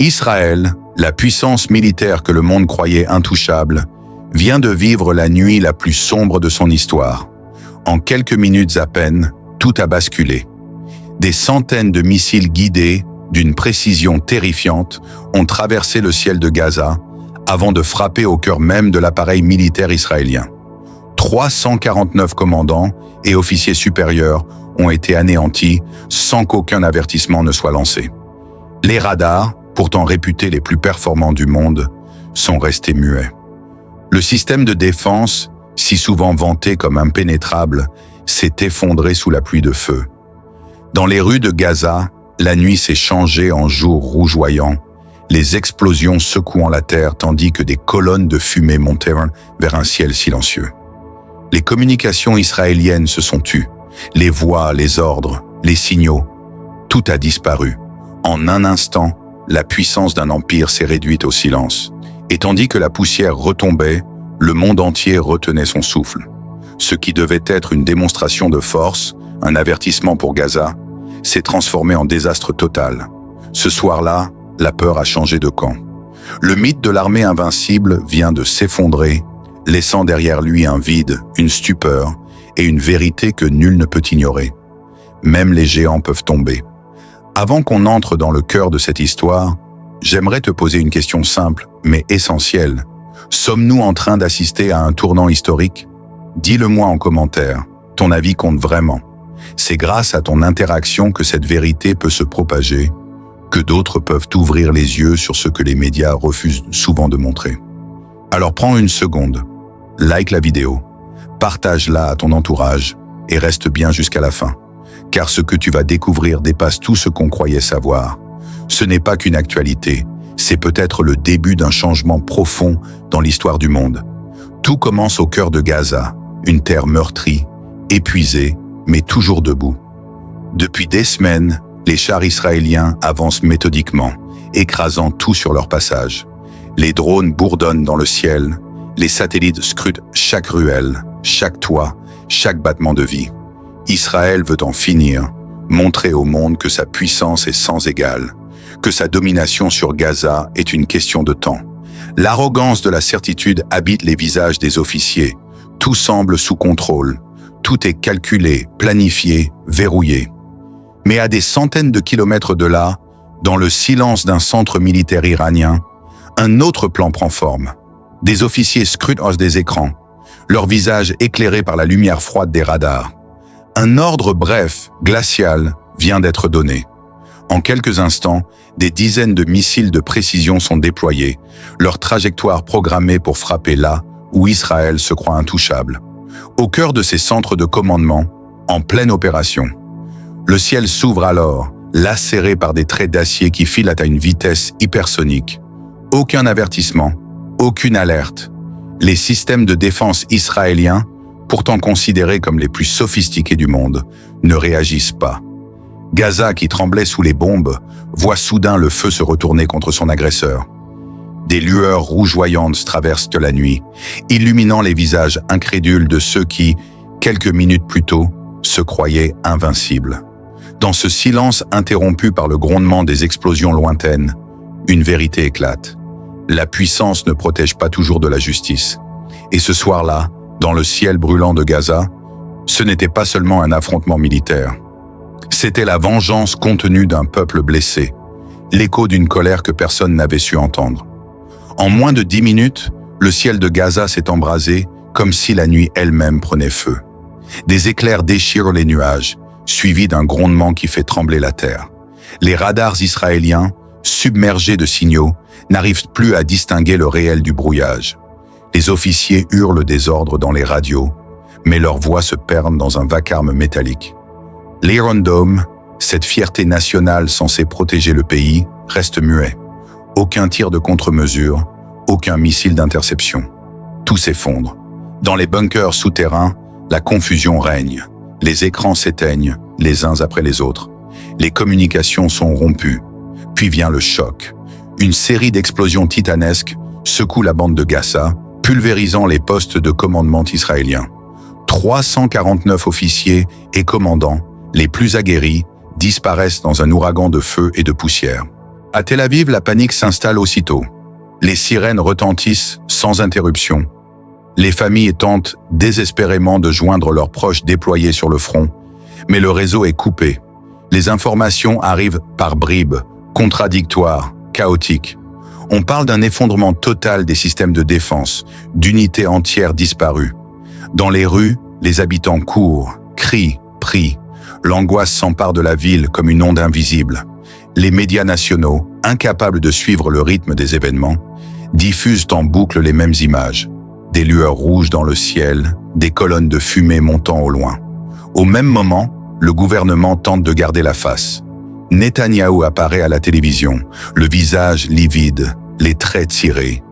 Israël, la puissance militaire que le monde croyait intouchable, vient de vivre la nuit la plus sombre de son histoire. En quelques minutes à peine, tout a basculé. Des centaines de missiles guidés, d'une précision terrifiante, ont traversé le ciel de Gaza avant de frapper au cœur même de l'appareil militaire israélien. 349 commandants et officiers supérieurs ont été anéantis sans qu'aucun avertissement ne soit lancé. Les radars, pourtant réputés les plus performants du monde, sont restés muets. Le système de défense, si souvent vanté comme impénétrable, s'est effondré sous la pluie de feu. Dans les rues de Gaza, la nuit s'est changée en jour rougeoyant, les explosions secouant la terre tandis que des colonnes de fumée montaient vers un ciel silencieux. Les communications israéliennes se sont tues, les voix, les ordres, les signaux, tout a disparu. En un instant, la puissance d'un empire s'est réduite au silence. Et tandis que la poussière retombait, le monde entier retenait son souffle. Ce qui devait être une démonstration de force, un avertissement pour Gaza, s'est transformé en désastre total. Ce soir-là, la peur a changé de camp. Le mythe de l'armée invincible vient de s'effondrer, laissant derrière lui un vide, une stupeur et une vérité que nul ne peut ignorer. Même les géants peuvent tomber. Avant qu'on entre dans le cœur de cette histoire, j'aimerais te poser une question simple, mais essentielle. Sommes-nous en train d'assister à un tournant historique? Dis-le-moi en commentaire. Ton avis compte vraiment. C'est grâce à ton interaction que cette vérité peut se propager, que d'autres peuvent ouvrir les yeux sur ce que les médias refusent souvent de montrer. Alors prends une seconde, like la vidéo, partage-la à ton entourage et reste bien jusqu'à la fin. Car ce que tu vas découvrir dépasse tout ce qu'on croyait savoir. Ce n'est pas qu'une actualité, c'est peut-être le début d'un changement profond dans l'histoire du monde. Tout commence au cœur de Gaza, une terre meurtrie, épuisée, mais toujours debout. Depuis des semaines, les chars israéliens avancent méthodiquement, écrasant tout sur leur passage. Les drones bourdonnent dans le ciel, les satellites scrutent chaque ruelle, chaque toit, chaque battement de vie. Israël veut en finir, montrer au monde que sa puissance est sans égale, que sa domination sur Gaza est une question de temps. L'arrogance de la certitude habite les visages des officiers. Tout semble sous contrôle. Tout est calculé, planifié, verrouillé. Mais à des centaines de kilomètres de là, dans le silence d'un centre militaire iranien, un autre plan prend forme. Des officiers scrutent des écrans, leurs visages éclairés par la lumière froide des radars. Un ordre bref, glacial, vient d'être donné. En quelques instants, des dizaines de missiles de précision sont déployés, leur trajectoire programmée pour frapper là où Israël se croit intouchable. Au cœur de ces centres de commandement, en pleine opération. Le ciel s'ouvre alors, lacéré par des traits d'acier qui filent à une vitesse hypersonique. Aucun avertissement, aucune alerte. Les systèmes de défense israéliens, pourtant considérés comme les plus sophistiqués du monde, ne réagissent pas. Gaza, qui tremblait sous les bombes, voit soudain le feu se retourner contre son agresseur. Des lueurs rougeoyantes traversent la nuit, illuminant les visages incrédules de ceux qui, quelques minutes plus tôt, se croyaient invincibles. Dans ce silence interrompu par le grondement des explosions lointaines, une vérité éclate. La puissance ne protège pas toujours de la justice. Et ce soir-là, dans le ciel brûlant de Gaza, ce n'était pas seulement un affrontement militaire. C'était la vengeance contenue d'un peuple blessé, l'écho d'une colère que personne n'avait su entendre. En moins de 10 minutes, le ciel de Gaza s'est embrasé comme si la nuit elle-même prenait feu. Des éclairs déchirent les nuages, suivis d'un grondement qui fait trembler la terre. Les radars israéliens, submergés de signaux, n'arrivent plus à distinguer le réel du brouillage. Les officiers hurlent des ordres dans les radios, mais leurs voix se perdent dans un vacarme métallique. L'Iron Dome, cette fierté nationale censée protéger le pays, reste muet. Aucun tir de contre-mesure, aucun missile d'interception. Tout s'effondre. Dans les bunkers souterrains, la confusion règne. Les écrans s'éteignent, les uns après les autres. Les communications sont rompues. Puis vient le choc. Une série d'explosions titanesques secoue la bande de Gaza, pulvérisant les postes de commandement israéliens. 349 officiers et commandants, les plus aguerris, disparaissent dans un ouragan de feu et de poussière. À Tel Aviv, la panique s'installe aussitôt. Les sirènes retentissent sans interruption. Les familles tentent désespérément de joindre leurs proches déployés sur le front, mais le réseau est coupé. Les informations arrivent par bribes, contradictoires, chaotiques. On parle d'un effondrement total des systèmes de défense, d'unités entières disparues. Dans les rues, les habitants courent, crient, prient. L'angoisse s'empare de la ville comme une onde invisible. Les médias nationaux, incapables de suivre le rythme des événements, diffusent en boucle les mêmes images. Des lueurs rouges dans le ciel, des colonnes de fumée montant au loin. Au même moment, le gouvernement tente de garder la face. Netanyahou apparaît à la télévision, le visage livide, les traits tirés.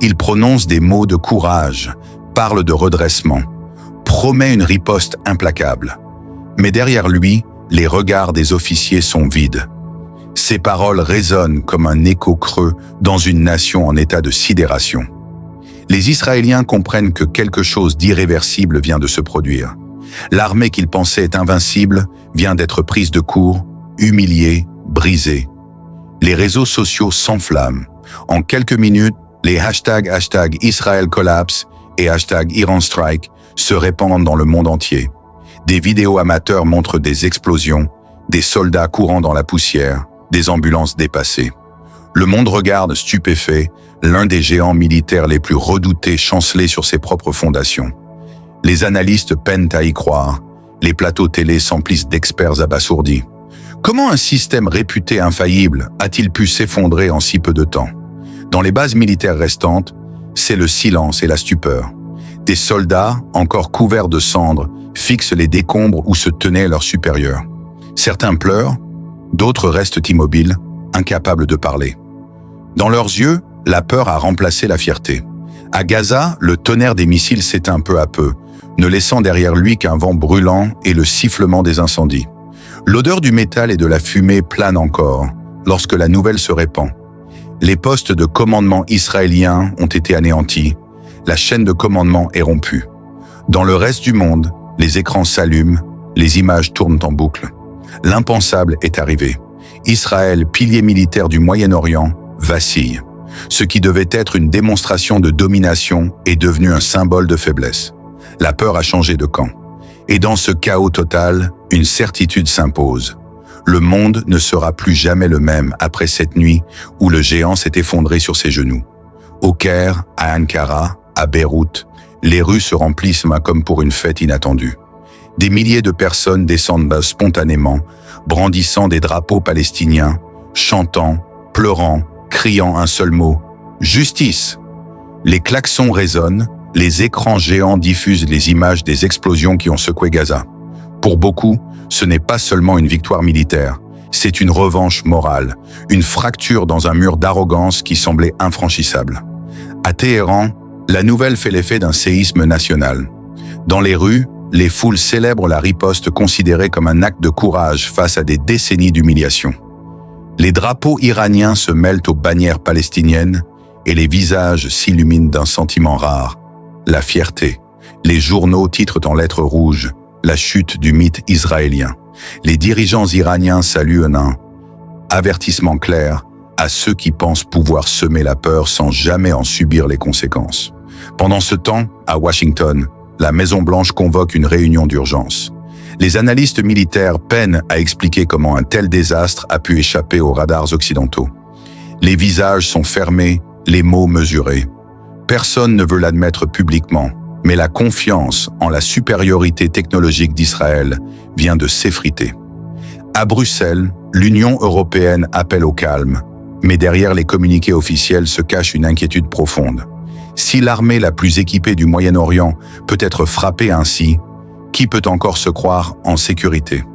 Il prononce des mots de courage, parle de redressement, promet une riposte implacable. Mais derrière lui, les regards des officiers sont vides. Ses paroles résonnent comme un écho creux dans une nation en état de sidération. Les Israéliens comprennent que quelque chose d'irréversible vient de se produire. L'armée qu'ils pensaient être invincible vient d'être prise de court, humiliée, brisée. Les réseaux sociaux s'enflamment. En quelques minutes, les hashtags Israël collapse et Iran strike se répandent dans le monde entier. Des vidéos amateurs montrent des explosions, des soldats courant dans la poussière, des ambulances dépassées. Le monde regarde stupéfait l'un des géants militaires les plus redoutés chanceler sur ses propres fondations. Les analystes peinent à y croire, les plateaux télé s'emplissent d'experts abasourdis. Comment un système réputé infaillible a-t-il pu s'effondrer en si peu de temps? Dans les bases militaires restantes, c'est le silence et la stupeur. Des soldats, encore couverts de cendres, fixent les décombres où se tenaient leurs supérieurs. Certains pleurent, d'autres restent immobiles, incapables de parler. Dans leurs yeux, la peur a remplacé la fierté. À Gaza, le tonnerre des missiles s'éteint peu à peu, ne laissant derrière lui qu'un vent brûlant et le sifflement des incendies. L'odeur du métal et de la fumée plane encore, lorsque la nouvelle se répand. Les postes de commandement israéliens ont été anéantis, la chaîne de commandement est rompue. Dans le reste du monde, les écrans s'allument, les images tournent en boucle. L'impensable est arrivé. Israël, pilier militaire du Moyen-Orient, vacille. Ce qui devait être une démonstration de domination est devenu un symbole de faiblesse. La peur a changé de camp. Et dans ce chaos total, une certitude s'impose. Le monde ne sera plus jamais le même après cette nuit où le géant s'est effondré sur ses genoux. Au Caire, à Ankara, à Beyrouth, les rues se remplissent comme pour une fête inattendue. Des milliers de personnes descendent spontanément, brandissant des drapeaux palestiniens, chantant, pleurant, criant un seul mot, « Justice !» Les klaxons résonnent, les écrans géants diffusent les images des explosions qui ont secoué Gaza. Pour beaucoup, ce n'est pas seulement une victoire militaire, c'est une revanche morale, une fracture dans un mur d'arrogance qui semblait infranchissable. À Téhéran, la nouvelle fait l'effet d'un séisme national. Dans les rues, les foules célèbrent la riposte considérée comme un acte de courage face à des décennies d'humiliation. Les drapeaux iraniens se mêlent aux bannières palestiniennes et les visages s'illuminent d'un sentiment rare, la fierté. Les journaux titrent en lettres rouges la chute du mythe israélien. Les dirigeants iraniens saluent un avertissement clair à ceux qui pensent pouvoir semer la peur sans jamais en subir les conséquences. Pendant ce temps, à Washington, la Maison-Blanche convoque une réunion d'urgence. Les analystes militaires peinent à expliquer comment un tel désastre a pu échapper aux radars occidentaux. Les visages sont fermés, les mots mesurés. Personne ne veut l'admettre publiquement, mais la confiance en la supériorité technologique d'Israël vient de s'effriter. À Bruxelles, l'Union européenne appelle au calme, mais derrière les communiqués officiels se cache une inquiétude profonde. Si l'armée la plus équipée du Moyen-Orient peut être frappée ainsi, qui peut encore se croire en sécurité?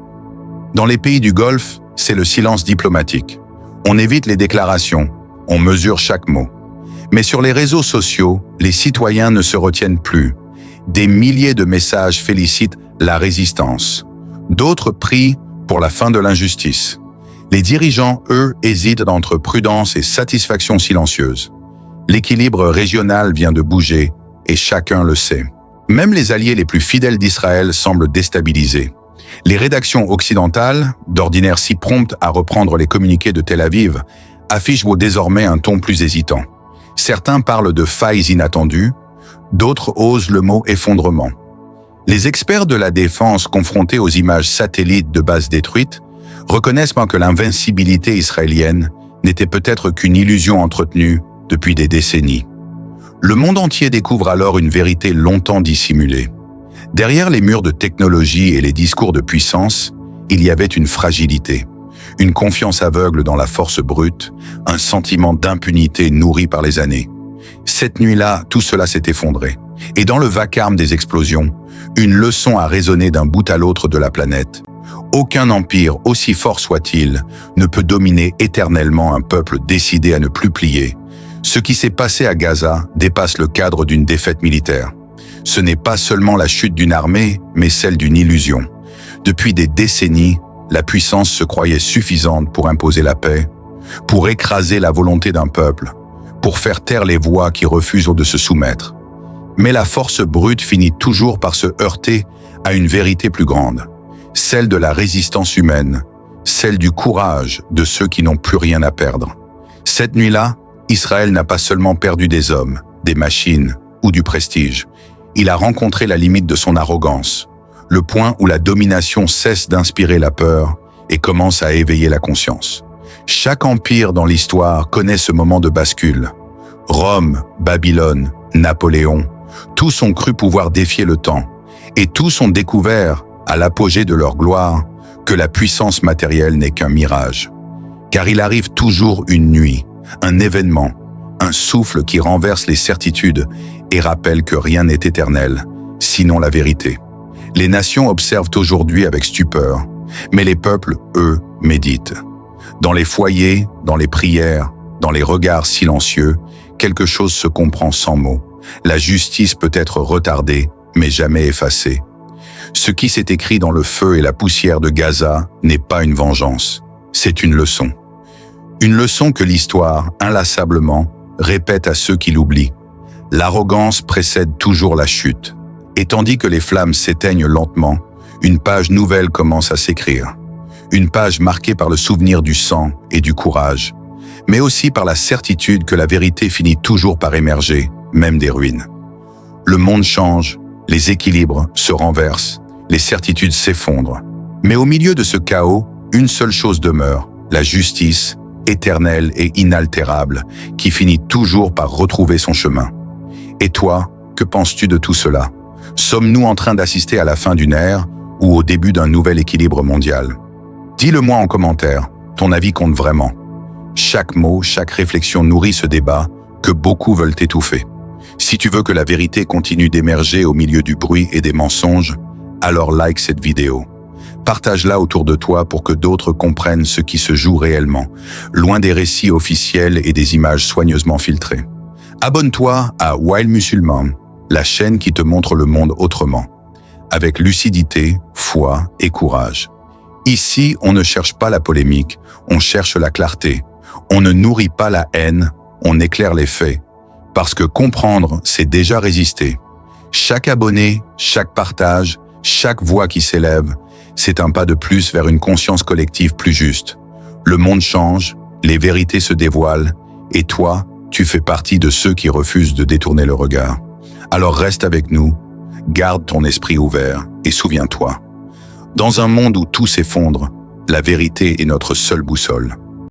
Dans les pays du Golfe, c'est le silence diplomatique. On évite les déclarations, on mesure chaque mot. Mais sur les réseaux sociaux, les citoyens ne se retiennent plus. Des milliers de messages félicitent la résistance. D'autres prient pour la fin de l'injustice. Les dirigeants, eux, hésitent entre prudence et satisfaction silencieuse. L'équilibre régional vient de bouger, et chacun le sait. Même les alliés les plus fidèles d'Israël semblent déstabilisés. Les rédactions occidentales, d'ordinaire si promptes à reprendre les communiqués de Tel Aviv, affichent désormais un ton plus hésitant. Certains parlent de failles inattendues, d'autres osent le mot effondrement. Les experts de la défense confrontés aux images satellites de bases détruites reconnaissent que l'invincibilité israélienne n'était peut-être qu'une illusion entretenue depuis des décennies. Le monde entier découvre alors une vérité longtemps dissimulée. Derrière les murs de technologie et les discours de puissance, il y avait une fragilité, une confiance aveugle dans la force brute, un sentiment d'impunité nourri par les années. Cette nuit-là, tout cela s'est effondré. Et dans le vacarme des explosions, une leçon a résonné d'un bout à l'autre de la planète. Aucun empire, aussi fort soit-il, ne peut dominer éternellement un peuple décidé à ne plus plier. Ce qui s'est passé à Gaza dépasse le cadre d'une défaite militaire. Ce n'est pas seulement la chute d'une armée, mais celle d'une illusion. Depuis des décennies, la puissance se croyait suffisante pour imposer la paix, pour écraser la volonté d'un peuple, pour faire taire les voix qui refusent de se soumettre. Mais la force brute finit toujours par se heurter à une vérité plus grande, celle de la résistance humaine, celle du courage de ceux qui n'ont plus rien à perdre. Cette nuit-là, Israël n'a pas seulement perdu des hommes, des machines ou du prestige. Il a rencontré la limite de son arrogance, le point où la domination cesse d'inspirer la peur et commence à éveiller la conscience. Chaque empire dans l'histoire connaît ce moment de bascule. Rome, Babylone, Napoléon, tous ont cru pouvoir défier le temps, et tous ont découvert, à l'apogée de leur gloire, que la puissance matérielle n'est qu'un mirage. Car il arrive toujours une nuit, un événement, un souffle qui renverse les certitudes et rappelle que rien n'est éternel, sinon la vérité. Les nations observent aujourd'hui avec stupeur, mais les peuples, eux, méditent. Dans les foyers, dans les prières, dans les regards silencieux, quelque chose se comprend sans mots. La justice peut être retardée, mais jamais effacée. Ce qui s'est écrit dans le feu et la poussière de Gaza n'est pas une vengeance, c'est une leçon. Une leçon que l'histoire, inlassablement, répète à ceux qui l'oublient. L'arrogance précède toujours la chute. Et tandis que les flammes s'éteignent lentement, une page nouvelle commence à s'écrire. Une page marquée par le souvenir du sang et du courage, mais aussi par la certitude que la vérité finit toujours par émerger, même des ruines. Le monde change, les équilibres se renversent, les certitudes s'effondrent. Mais au milieu de ce chaos, une seule chose demeure, la justice, éternelle et inaltérable, qui finit toujours par retrouver son chemin. Et toi, que penses-tu de tout cela? Sommes-nous en train d'assister à la fin d'une ère ou au début d'un nouvel équilibre mondial? Dis-le-moi en commentaire, ton avis compte vraiment. Chaque mot, chaque réflexion nourrit ce débat que beaucoup veulent étouffer. Si tu veux que la vérité continue d'émerger au milieu du bruit et des mensonges, alors like cette vidéo. Partage-la autour de toi pour que d'autres comprennent ce qui se joue réellement, loin des récits officiels et des images soigneusement filtrées. Abonne-toi à Wild Musulman, la chaîne qui te montre le monde autrement, avec lucidité, foi et courage. Ici, on ne cherche pas la polémique, on cherche la clarté. On ne nourrit pas la haine, on éclaire les faits. Parce que comprendre, c'est déjà résister. Chaque abonné, chaque partage, chaque voix qui s'élève, c'est un pas de plus vers une conscience collective plus juste. Le monde change, les vérités se dévoilent, et toi, tu fais partie de ceux qui refusent de détourner le regard. Alors reste avec nous, garde ton esprit ouvert et souviens-toi. Dans un monde où tout s'effondre, la vérité est notre seule boussole.